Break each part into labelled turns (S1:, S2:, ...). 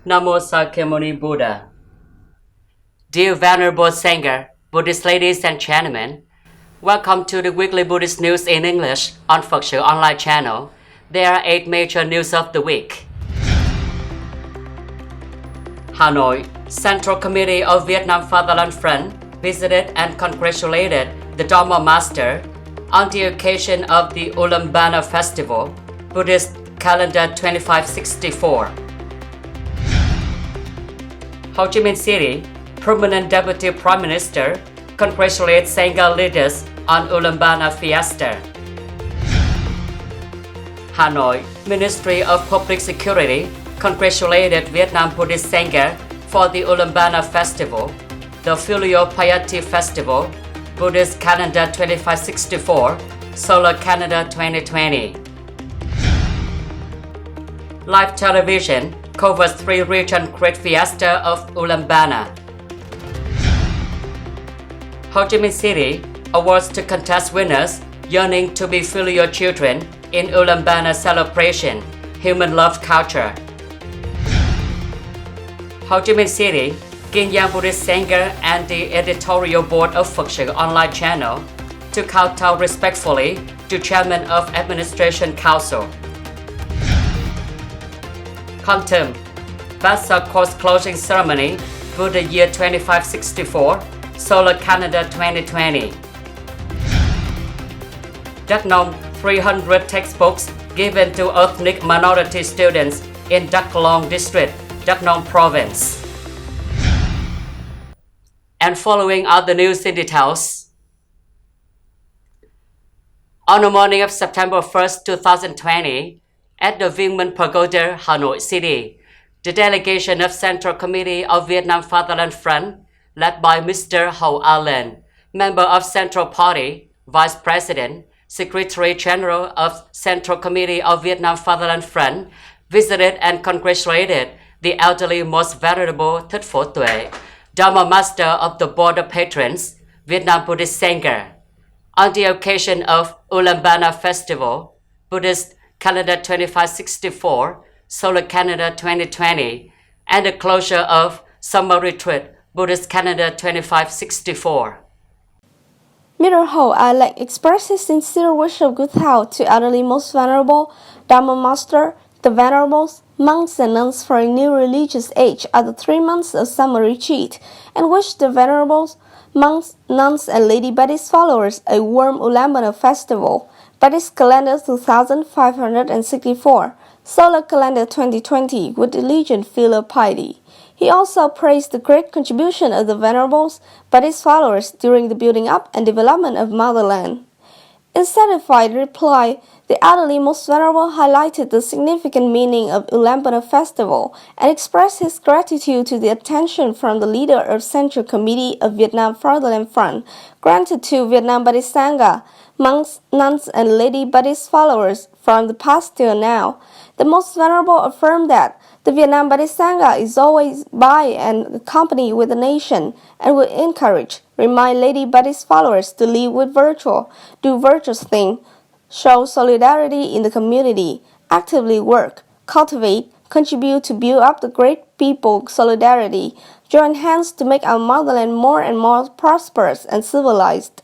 S1: Namo Sakyamuni Buddha. Dear Venerable Sangha, Buddhist ladies and gentlemen, welcome to the weekly Buddhist news in English on PHATSU online channel. There are 8 major news of the week. Hanoi, Central Committee of Vietnam Fatherland Front visited and congratulated the Dharma Master on the occasion of the ULLAMBANA Festival, Buddhist Calendar 2564. Ho Chi Minh City, Permanent Deputy Prime Minister congratulates Sangha leaders on ULLAMBANA Fiesta. Hanoi, Ministry of Public Security congratulated Vietnam Buddhist Sangha for the ULLAMBANA Festival, the Filial Piety Festival, Buddhist Calendar 2564, Solar Calendar 2020. Live television covers 3 region Great Fiesta of ULLAMBANA. Ho Chi Minh City awards to contest winners yearning to be filial children in ULLAMBANA celebration, Human Love Culture. Ho Chi Minh City, GIANG Buddhist Sangha and the editorial board of PHATSU online channel to KOWTOW respectfully to Chairman of Administration Council. Kontum, VASSA course closing ceremony, Buddha Year 2564, Solar Calendar 2020. Đắk Nông, 300 textbooks given to ethnic minority students in Đắk Long District, Đắk Nông Province. And following are the news in details. On the morning of September 1st, 2020, at the Vingmen Pagoda, Hanoi City, the delegation of Central Committee of Vietnam Fatherland Front, led by Mr. Ho Allen, member of Central Party, Vice President, Secretary General of Central Committee of Vietnam Fatherland Front, visited and congratulated the elderly Most Venerable Thích Phổ Tuệ, Dharma Master of the Board of Patrons, Vietnam Buddhist Sangha, on the occasion of ULLAMBANA Festival, Buddhist Calendar 2564, Solar Calendar 2020, and the closure of Summer Retreat, Buddhist Calendar 2564.
S2: Mr. Ho Allen expresses sincere wish of good health to elderly Most Venerable Dharma Master, the Venerables, monks and nuns for a new religious age at the 3 months of summer retreat, and wish the Venerables, monks, nuns, and Lady Buddhist followers a warm ULLAMBANA festival, Buddhist Calendar 2564, Solar Calendar 2020 with diligent filial piety. He also praised the great contribution of the Venerables, Buddhist followers during the building up and development of motherland. In satisfied reply, the elderly Most Venerable highlighted the significant meaning of ULLAMBANA Festival and expressed his gratitude to the attention from the leader of Central Committee of Vietnam Fatherland Front granted to Vietnam Buddhist Sangha, monks, nuns, and Lady Buddhist followers from the past till now. The Most Venerable affirmed that the Vietnam Buddhist Sangha is always by and accompanied with the nation and will encourage, remind Lady Buddhist followers to live with virtue, do virtuous things, show solidarity in the community, actively work, cultivate, contribute to build up the great people solidarity, join hands to make our motherland more and more prosperous and civilized.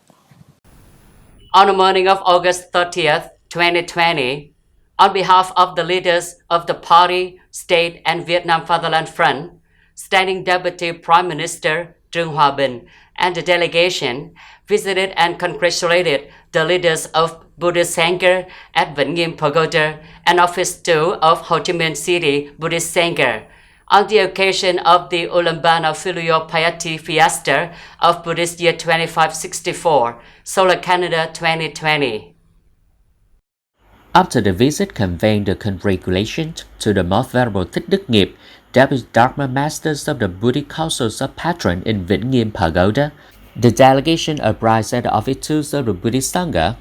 S1: On the morning of August 30th, 2020, on behalf of the leaders of the Party, State, and Vietnam Fatherland Front, Standing Deputy Prime Minister Trương Hòa Bình and the delegation visited and congratulated the leaders of Buddhist Sangha at Vĩnh Nghiêm Pagoda and Office 2 of Ho Chi Minh City Buddhist Sangha on the occasion of the ULLAMBANA Filial Piety Fiesta of Buddhist Year 2564, Solar Calendar 2020.
S3: After the visit conveying the congratulations to the Most Venerable Thích Đức Nghiệp, Deputy Dharma Masters of the Buddhist Councils of Patrons in Vĩnh Nghiêm Pagoda, the delegation arrived at the offices of the Buddhist Sangha.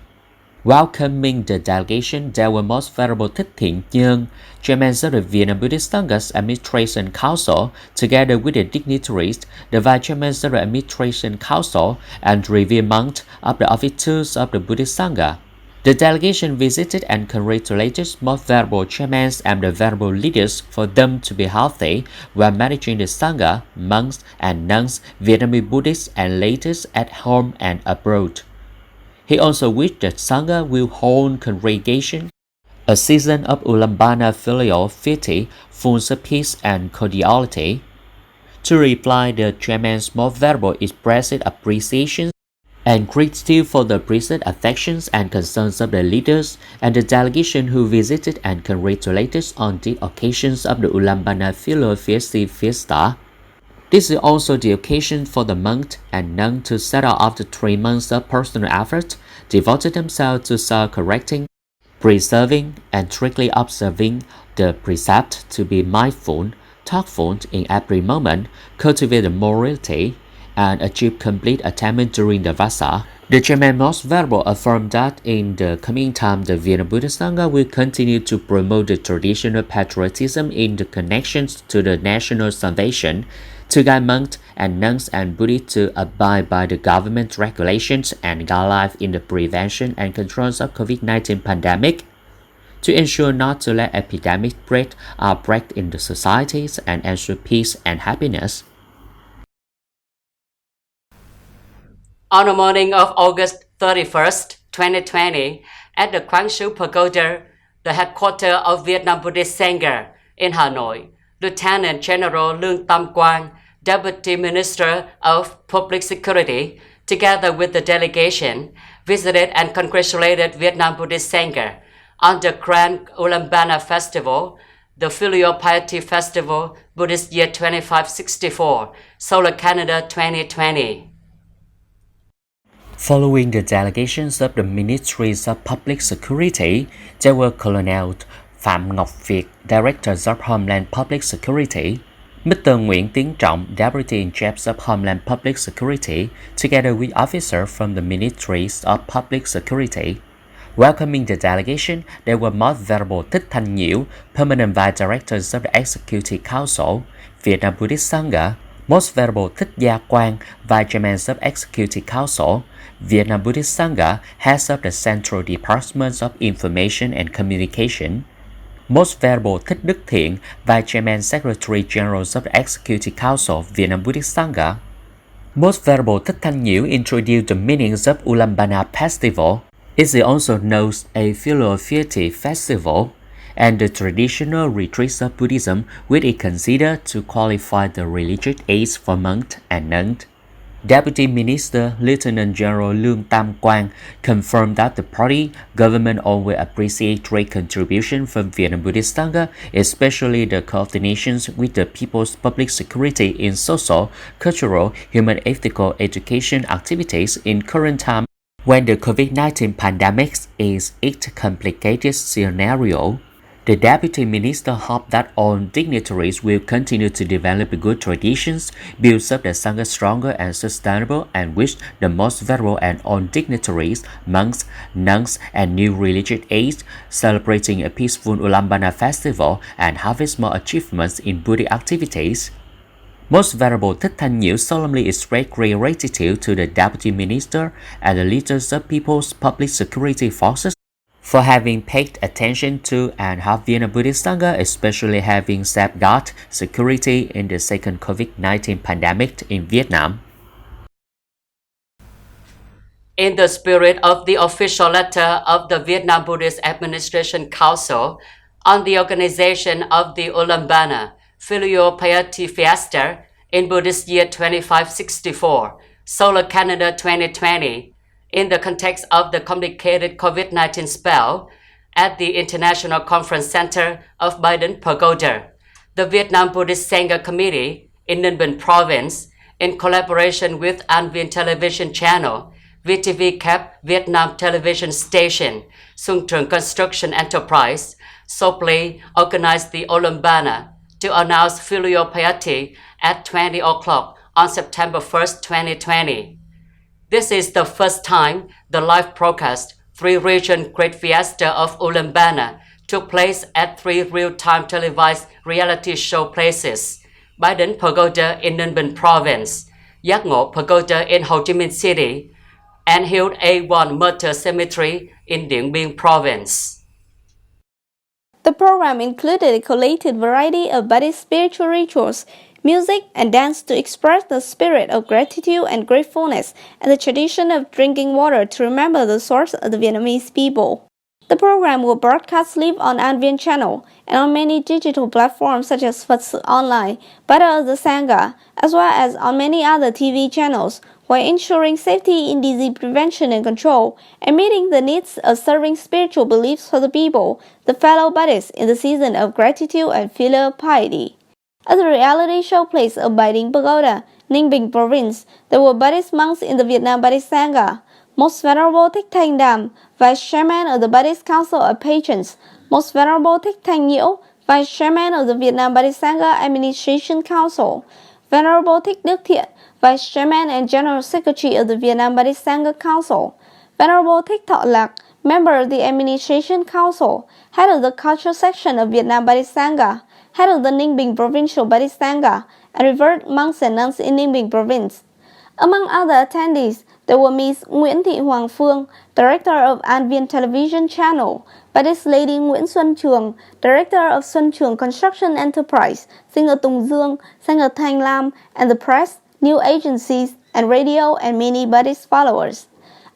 S3: Welcoming the delegation, there were Most Venerable Thích Thiện Nhân, Chairman of the Vietnam Buddhist Sangha's Administration Council, together with the dignitaries, the Vice Chairman of the Administration Council, and revered monks of the offices of the Buddhist Sangha. The delegation visited and congratulated most venerable chairmen and the venerable leaders for them to be healthy while managing the Sangha, monks and nuns, Vietnamese Buddhists and laity at home and abroad. He also wished that Sangha will hold congregation a season of ULLAMBANA filial piety, full of peace and cordiality. To reply, the chairman's most venerable expressed appreciation and gratitude for the present affections and concerns of the leaders and the delegation who visited and congratulated on the occasions of the ULLAMBANA filial fiesta. This is also the occasion for the monk and nun to set out after 3 months of personal effort, devoted themselves to self-correcting, preserving, and strictly observing the precept to be mindful, thoughtful in every moment, cultivate morality, and achieve complete attainment during the VASSA. The chairman most venerable affirmed that in the coming time, the Vietnam Buddhist Sangha will continue to promote the traditional patriotism in the connections to the national salvation, to guide monks and nuns and Buddhists to abide by the government regulations and guidelines in the prevention and controls of COVID-19 pandemic, to ensure not to let epidemic outbreak in the societies and ensure peace and happiness.
S1: On the morning of August 31st, 2020, at the Quang Pagoda, the headquarters of Vietnam Buddhist Sangha in Hanoi, Lieutenant General Lương Tam Quang, Deputy Minister of Public Security, together with the delegation, visited and congratulated Vietnam Buddhist Sangha on the Grand ULLAMBANA Festival, the Filial Piety Festival, Buddhist Year 2564, Solar Canada 2020.
S3: Following the delegations of the Ministries of Public Security, there were Colonel Phạm Ngọc Việt, Director of Homeland Public Security, Mr. Nguyễn Tiến Trọng, Deputy in Charge of Homeland Public Security, together with officers from the Ministries of Public Security. Welcoming the delegation, there were Most Venerable Thích Thanh Nhiễu, Permanent Vice Directors of the Executive Council, Vietnam Buddhist Sangha, Most Venerable Thích Gia Quang, Vice Chairman of Executive Council, Vietnam Buddhist Sangha, Heads of the Central Departments of Information and Communication, Most Venerable Thích Đức Thiện, Vice Chairman Secretary General of the Executive Council, Vietnam Buddhist Sangha. Most Venerable Thích Thanh Nhiễu introduced the meanings of ULLAMBANA Festival. It is also known as a filial piety festival, and the traditional retreats of Buddhism, which is considered to qualify the religious age for monks and nuns. Deputy Minister Lieutenant General Lương Tam Quang confirmed that the party government always appreciates great contribution from Vietnam Buddhist Sangha, especially the coordinations with the people's public security in social, cultural, human ethical education activities in current time when the COVID-19 pandemic is a complicated scenario. The Deputy Minister hoped that all dignitaries will continue to develop good traditions, build up the Sangha stronger and sustainable, and wished the Most Venerable and all dignitaries, monks, nuns, and new religious aides celebrating a peaceful ULLAMBANA festival and harvest more achievements in Buddhist activities. Most Venerable Thích Thanh Nhiễu solemnly expressed great gratitude to the Deputy Minister and the leaders of People's Public Security Forces for having paid attention to and helped Vietnam Buddhist Sangha, especially having safeguarded security in the second COVID-19 pandemic in Vietnam.
S1: In the spirit of the official letter of the Vietnam Buddhist Administration Council on the organization of the ULLAMBANA Filial Piety Fiesta in Buddhist Year 2564, Solar Canada 2020, in the context of the complicated COVID-19 spell at the International Conference Center of Biden Pagoda, the Vietnam Buddhist Sangha Committee in Ninh Bình Province, in collaboration with An Viên Television Channel, VTV Cap Vietnam Television Station, Xuân Trường Construction Enterprise, solemnly organized the ULLAMBANA to announce filial piety at 20 o'clock on September 1st, 2020. This is the first time the live broadcast 3-region Great Fiesta of ULLAMBANA took place at 3 real-time televised reality show places: Biden Pagoda in Ninh Bình Province, Giác Ngộ Pagoda in Ho Chi Minh City, and Hill A1 Martyr Cemetery in Điện Biên Province.
S2: The program included a collated variety of Buddhist spiritual rituals, music, and dance to express the spirit of gratitude and gratefulness and the tradition of drinking water to remember the source of the Vietnamese people. The program will broadcast live on An Viên channel and on many digital platforms such as PHATSU Online, Buddha of the Sangha, as well as on many other TV channels, while ensuring safety in disease prevention and control, and meeting the needs of serving spiritual beliefs for the people, the fellow Buddhists in the season of gratitude and filial piety. At the reality show place of Bai Ding Pagoda, Ninh Bình Province, there were Buddhist monks in the Vietnam Buddhist Sangha. Most Venerable Thích Thanh Đàm, Vice Chairman of the Buddhist Council of Patrons, Most Venerable Thích Thanh Nhiễu, Vice Chairman of the Vietnam Buddhist Sangha Administration Council, Venerable Thích Đức Thiện, Vice Chairman and General Secretary of the Vietnam Buddhist Sangha Council, Venerable Thích Thọ Lạc, Member of the Administration Council, Head of the Culture Section of Vietnam Buddhist Sangha, Head of the Ninh Bình Provincial Buddhist Sangha, and revered monks and nuns in Ninh Bình Province. Among other attendees, there were Ms. Nguyễn Thị Hoàng Phương, Director of An Viên Television Channel, Buddhist Lady Nguyễn Xuân Trường, Director of Xuân Trường Construction Enterprise, Singer Tùng Dương, Singer Thanh Lam, and the press, new agencies, and radio, and many Buddhist followers.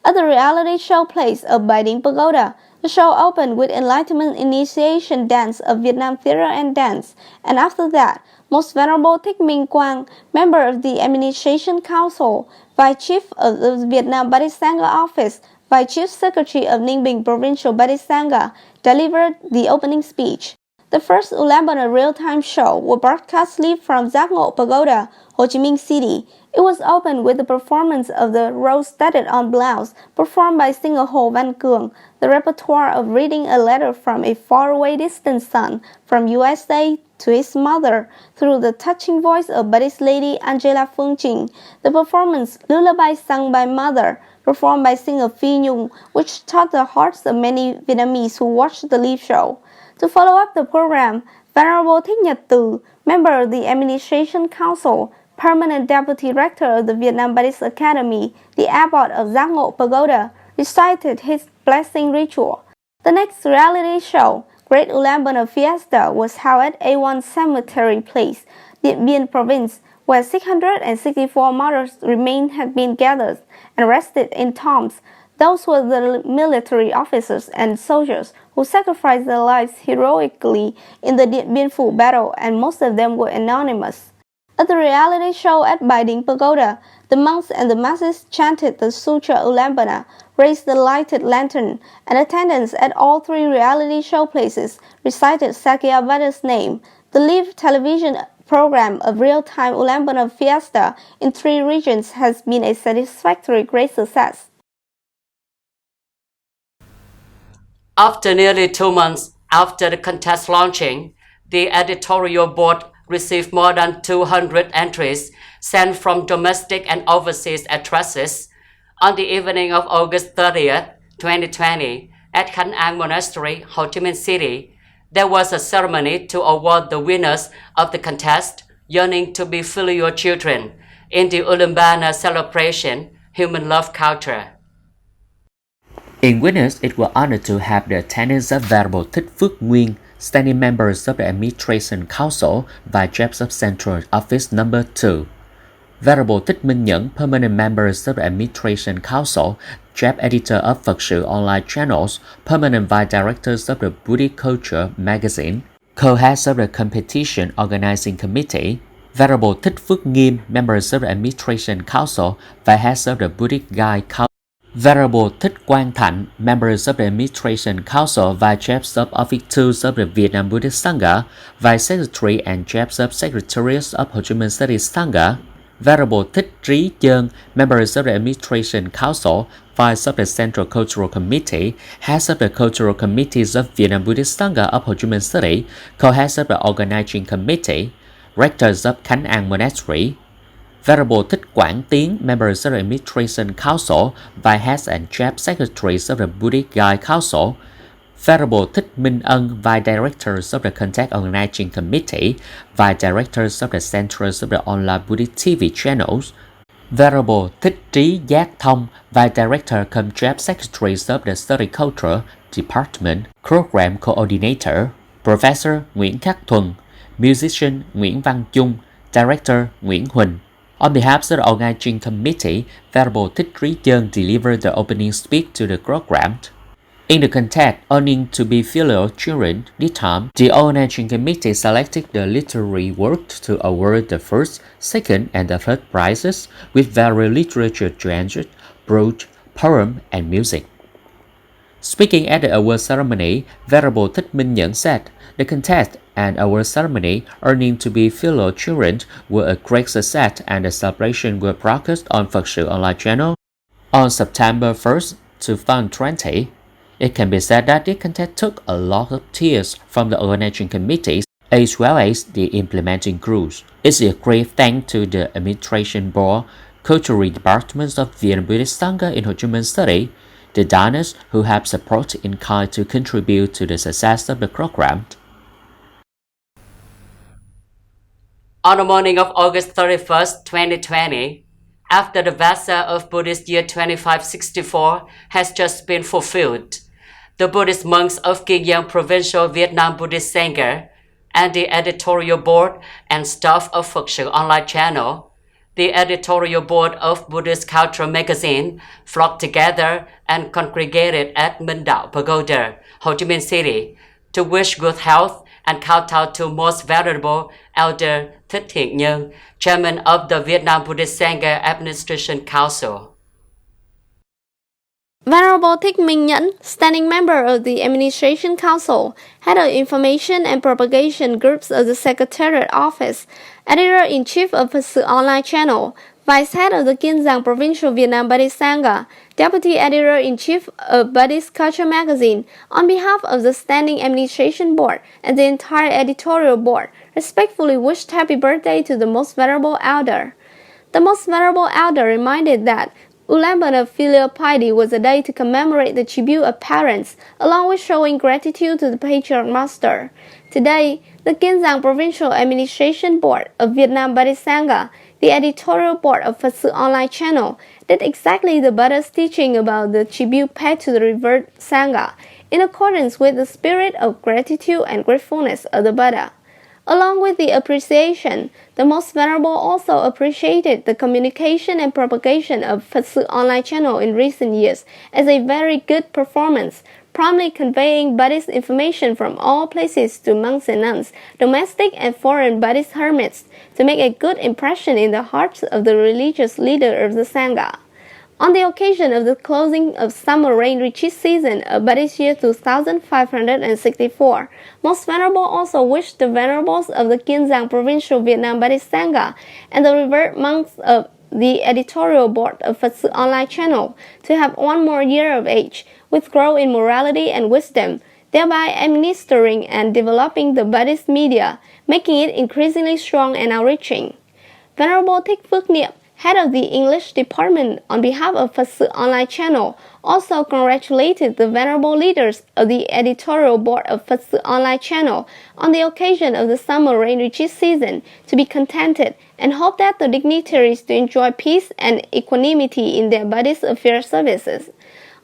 S2: At the reality show place of Bai Ding Pagoda, the show opened with Enlightenment Initiation Dance of Vietnam Theatre and Dance, and after that, Most Venerable Thích Minh Quang, Member of the Administration Council, Vice Chief of the Vietnam Buddhist Sangha Office, Vice Chief Secretary of Ninh Bình Provincial Buddhist Sangha, delivered the opening speech. The first ULLAMBANA real-time show was broadcast live from Giác Ngộ Pagoda, Ho Chi Minh City. It was opened with the performance of the Rose Studded on Blouse, performed by singer Hồ Văn Cường, the repertoire of reading a letter from a faraway distant son from USA to his mother through the touching voice of Buddhist lady Angela Phương Trinh, the performance Lullaby sung by Mother, performed by singer Phi Nhung, which touched the hearts of many Vietnamese who watched the live show. To follow up the program, Venerable Thích Nhật Từ, Member of the Administration Council, Permanent Deputy Rector of the Vietnam Buddhist Academy, the Abbot of Giác Ngộ Pagoda, recited his blessing ritual. The next reality show, Great ULLAMBANA Fiesta, was held at A1 Cemetery Place, Điện Biên Province, where 664 martyrs' remains had been gathered and rested in tombs. Those were the military officers and soldiers who sacrificed their lives heroically in the Điện Biên Phủ battle, and most of them were anonymous. At the reality show at Bai Ding Pagoda, the monks and the masses chanted the Sutra ULLAMBANA, raised the lighted lantern, and attendants at all three reality show places recited Sakya Buddha's name. The live television program of real-time ULLAMBANA Fiesta in three regions has been a satisfactory great success.
S1: After nearly 2 months after the contest launching, the editorial board received more than 200 entries sent from domestic and overseas addresses. On the evening of August 30th, 2020, at Khánh An Monastery, Ho Chi Minh City, there was a ceremony to award the winners of the contest, yearning to be filial children, in the ULLAMBANA celebration, Human Love Culture.
S3: In witness, it was honored to have the attendance of Venerable Thích Phước Nguyên, standing members of the Administration Council, Vice Chair of Central Office Number 2. Venerable Thích Minh Nhẫn, permanent members of the Administration Council, Chief Editor of PHATSU Online Channels, permanent Vice Directors of the Buddhist Culture Magazine, co-heads of the Competition Organizing Committee, Venerable Thích Phước Nghiêm, members of the Administration Council, Vice Heads of the Buddhist Guide Council, Venerable Thích Quang Thạnh, members of the Administration Council, Vice Chairs of Office 2 of the Vietnam Buddhist Sangha, Vice Secretary and Chairs of Secretariats of Ho Chi Minh City Sangha, Venerable Thích Trí Chơn, members of the Administration Council, Vice of the Central Cultural Committee, Heads of the Cultural Committees of Vietnam Buddhist Sangha of Ho Chi Minh City, Co-Heads of the Organizing Committee, Rectors of Khánh An Monastery, Venerable Thích Quảng Tiến, members of the Administration Council, Vice Heads and Chief Secretaries of the Buddhist Guide Council, Venerable Thích Minh Ân, Vice Directors of the Contact Organizing Committee, Vice Directors of the Centers of the Online Buddhist TV channels, Venerable Thích Trí Giác Thông, Vice Director cum Joint Secretary of the Study Culture Department, Program Coordinator, Professor Nguyễn Khắc Thuần, Musician Nguyễn Văn Chung, Director Nguyễn Huỳnh. On behalf of the organizing committee, Venerable Thích Trí Dân delivered the opening speech to the program. In the context earning to be filial children, this time, the organizing committee selected the literary work to award the first, second, and the third prizes with various literature genres, prose, poem, and music. Speaking at the award ceremony, Venerable Thích Minh Nhẫn said, the contest and award ceremony earning to be filial children were a great success and the celebration were broadcast on PHATSU online channel on September 1st, 2020. It can be said that this contest took a lot of tears from the organizing committees as well as the implementing crews. It's a great thanks to the administration board, cultural departments of Vietnam Buddhist Sangha in Ho Chi Minh Study, the donors who have supported in kind to contribute to the success of the program.
S1: On the morning of August 31st, 2020, after the VASSA of Buddhist year 2564 has just been fulfilled, the Buddhist monks of GIANG Provincial Vietnam Buddhist Sangha and the editorial board and staff of PHATSU online channel, the editorial board of Buddhist Cultural magazine flocked together and congregated at Minh Đạo Pagoda, Ho Chi Minh City, to wish good health and kowtow to Most Venerable Elder Thích Thiện Nhân, Chairman of the Vietnam Buddhist Sangha Administration Council.
S2: Venerable Thích Minh Nhẫn, standing member of the Administration Council, head of Information and Propagation Groups of the Secretariat Office, Editor-in-Chief of PHATSU Online Channel, Vice Head of the KIêN Provincial Vietnam Buddhist Sangha, Deputy Editor-in-Chief of Buddhist Culture Magazine, on behalf of the Standing Administration Board and the entire Editorial Board, respectfully wished happy birthday to the Most Venerable Elder. The Most Venerable Elder reminded that ULLAMBANA filial piety was a day to commemorate the tribute of parents, along with showing gratitude to the Patriarch Master. Today, the KIêN Provincial Administration Board of Vietnam Buddhist Sangha, the editorial board of PHATSU Online Channel, did exactly the Buddha's teaching about the tribute paid to the revered Sangha, in accordance with the spirit of gratitude and gratefulness of the Buddha. Along with the appreciation, the Most Venerable also appreciated the communication and propagation of PHATSU Online Channel in recent years as a very good performance, promptly conveying Buddhist information from all places to monks and nuns, domestic and foreign Buddhist hermits, to make a good impression in the hearts of the religious leader of the Sangha. On the occasion of the closing of summer rain retreat season of Buddhist year 2564, Most Venerable also wished the venerables of the KIêN Provincial Vietnam Buddhist Sangha and the revered monks of the editorial board of PHATSU Online Channel to have one more year of age, with growth in morality and wisdom, thereby administering and developing the Buddhist media, making it increasingly strong and outreaching. Venerable Thích Phước Niệm, head of the English department on behalf of PHATSU Online Channel, also congratulated the venerable leaders of the editorial board of PHATSU Online Channel on the occasion of the summer rain retreat season to be contented and hope that the dignitaries to enjoy peace and equanimity in their Buddhist affairs services.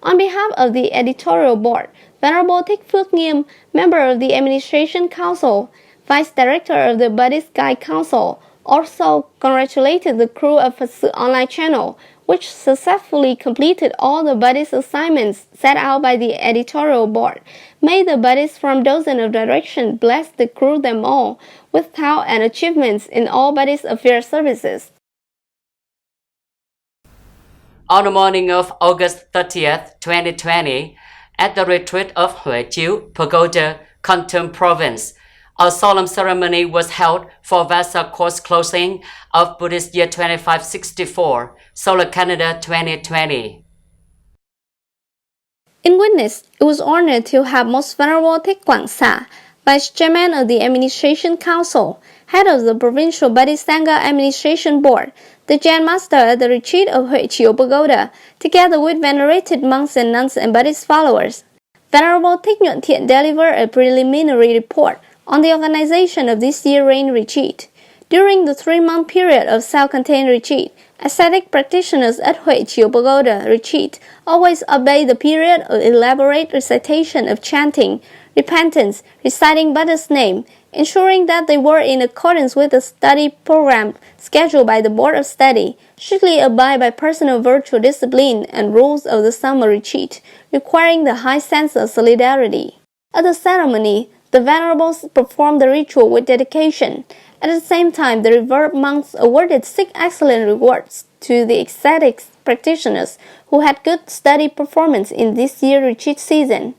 S2: On behalf of the editorial board, Venerable Thích Phước Nghiêm, member of the Administration Council, Vice Director of the Buddhist Guide Council, also congratulated the crew of PHATSU Online Channel, which successfully completed all the Buddhist assignments set out by the editorial board. May the Buddhists from dozens of directions bless the crew them all with talent and achievements in all Buddhist affairs services.
S1: On the morning of August 30th, 2020, at the retreat of Huệ Chiếu Pagoda, Kon Tum Province, a solemn ceremony was held for VASSA course closing of Buddhist year 2564, Solar Calendar 2020.
S2: In witness, it was honored to have Most Venerable Thích Quảng Xạ, Vice Chairman of the Administration Council, Head of the Provincial Buddhist Sangha Administration Board, the Grand Master at the retreat of Huệ Chiếu Pagoda, together with venerated monks and nuns and Buddhist followers. Venerable Thích Nhuận Thiện delivered a preliminary report on the organization of this year's rain retreat. During the 3-month period of self-contained retreat, Ascetic practitioners at Huệ Chiều Pagoda retreat always obey the period of elaborate recitation of chanting, repentance, reciting Buddha's name, ensuring that they were in accordance with the study program scheduled by the Board of Study, strictly abide by personal virtual discipline and rules of the summer retreat, requiring the high sense of solidarity. At the ceremony, the venerables performed the ritual with dedication. At the same time, the revered monks awarded 6 excellent rewards to the ascetic practitioners who had good study performance in this year's retreat season.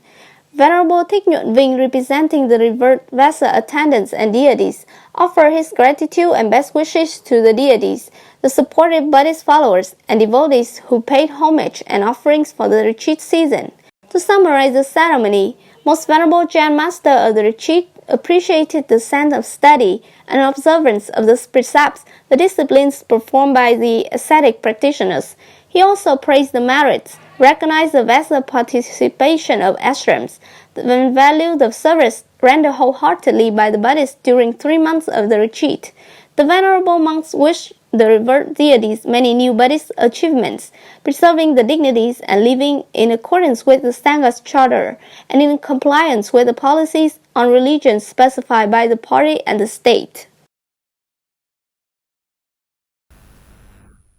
S2: Venerable Thích Nhuận Vinh, representing the revered VASSA attendants and deities, offered his gratitude and best wishes to the deities, the supportive Buddhist followers, and devotees who paid homage and offerings for the retreat season. To summarize the ceremony, Most Venerable Grand Master of the retreat appreciated the sense of study and observance of the precepts, the disciplines performed by the ascetic practitioners. He also praised the merits, recognized the vessel participation of ashrams, and valued the service rendered wholeheartedly by the Buddhists during 3 months of the retreat. The venerable monks wished the revered deities many new Buddhist achievements, preserving the dignities and living in accordance with the Sangha's charter and in compliance with the policies on religion specified by the party and the state.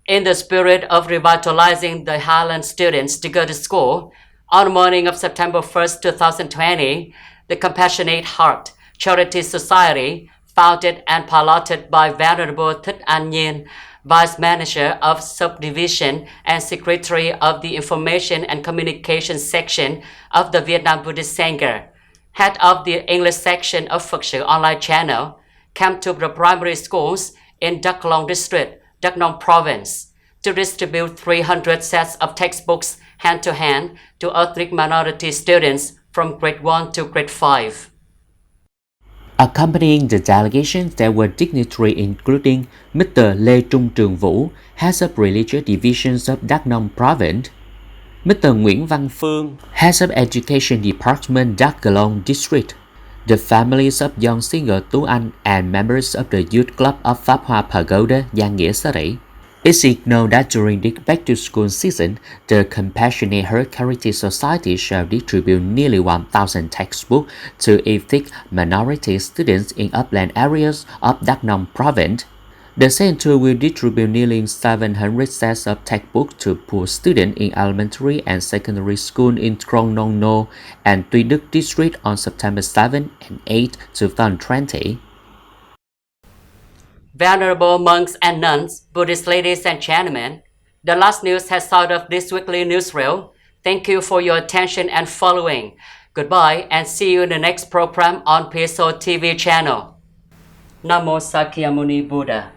S1: In the spirit of revitalizing the Highland students to go to school, on the morning of September 1st, 2020, the Compassionate Heart Charity Society, founded and piloted by Venerable Thích An Nhiên, Vice Manager of Subdivision and Secretary of the Information and Communication Section of the Vietnam Buddhist Sangha, Head of the English section of PHATSU online channel, came to the primary schools in Đắk Lông District, Đắk Nông Province, to distribute 300 sets of textbooks hand-to-hand to ethnic minority students from grade 1 to grade 5.
S3: Accompanying the delegation, there were dignitaries including Mr. Lê Trung Trường Vũ, Head of Religious Divisions of Đắk Nông Province, Mr. Nguyễn Văn Phương, Head of Education Department Đắk Lông District, the families of young singer Tú Anh and members of the youth club of Pháp Hoa Pagoda Giang Nghĩa Xá Rỉ. It is known that during the back-to-school season, the Compassionate Heart Charity Society shall distribute nearly 1,000 textbooks to ethnic minority students in upland areas of Đắk Nông Province. The center will distribute nearly 700 sets of textbooks to poor students in elementary and secondary school in Krông Nông Nô and Tuy Đức District on September 7 and 8, 2020.
S1: Venerable monks and nuns, Buddhist ladies and gentlemen, the last news has sort of this weekly newsreel. Thank you for your attention and following. Goodbye and see you in the next program on psotv channel. Namo Sakyamuni Buddha.